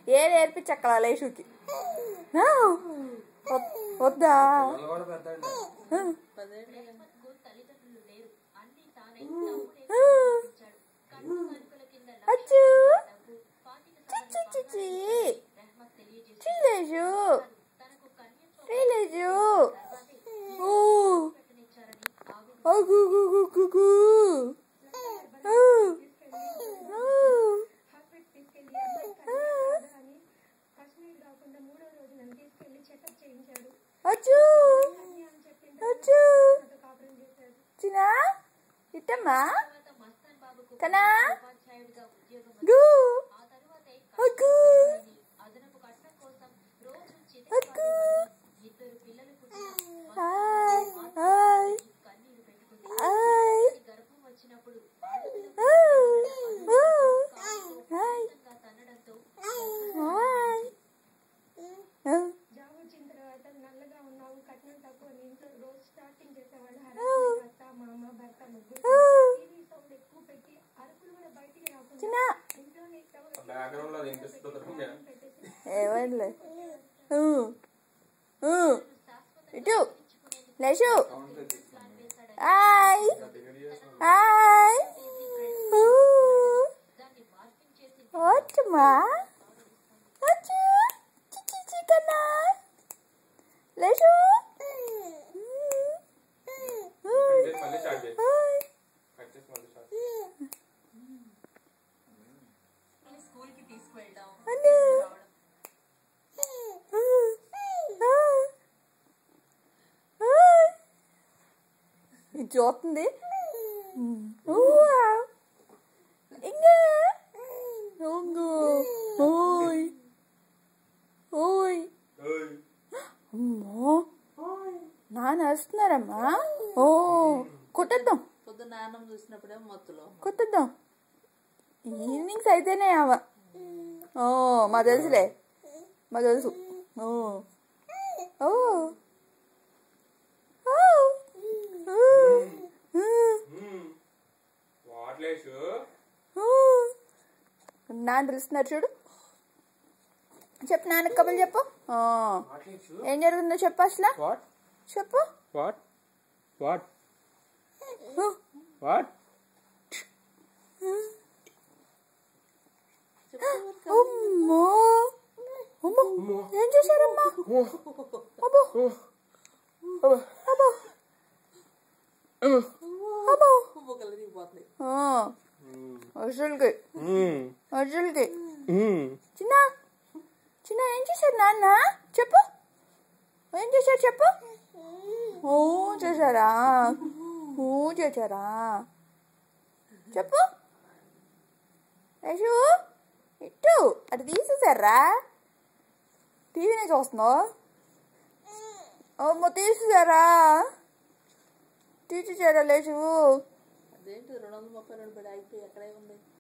ఏ నేర్పించక్కల లేషుకి వద్దా అచ్చు అచ్చు చిన్న ఇట్టమ్మా కనా గు అగ్గు అగ్గు హాయ్ హాయ్ హాయ్ హాయ్ ఏమైందిలే ఇటు లేషు హాయ్ హాయ్ వచ్చమ్మా వచ్చు చిచి కన్నా లేషు ఇది చూస్తుంది అమ్మో నాన్న వస్తున్నారమ్మా ఓ కొట్టేద్దాం పొద్దున్న నాన్నం చూసినప్పుడే మొత్తులో కొట్టేద్దాం ఈవినింగ్స్ అయితేనే అవ ఓ మా తెలుసులే మా తెలుసు ఓ ఓ నాన్న తెలుస్తున్నారు చూడు చెప్పు నాన్న కబులు చెప్పు ఏం జరుగుతుందో చెప్పు అసలు చెప్పు అమ్మో అమ్మో ఏం చేశారమ్మా అబ్బో అబ్బో అబ్బో అసలుకి అసలుకి చిన్న చిన్న ఏం చేశారు నాన్న చెప్పు ఏం చేశారు చెప్పు ఓ చేశారా ఓ చేశారా చెప్పు యశు ఇట్టు అటు తీసేసారా టీవీనే చూస్తున్నావు అమ్మో తీసేసారా తీసేసారా లేచు అదేంటి 232 బడి అయిపోయి ఎక్కడే ఉంది.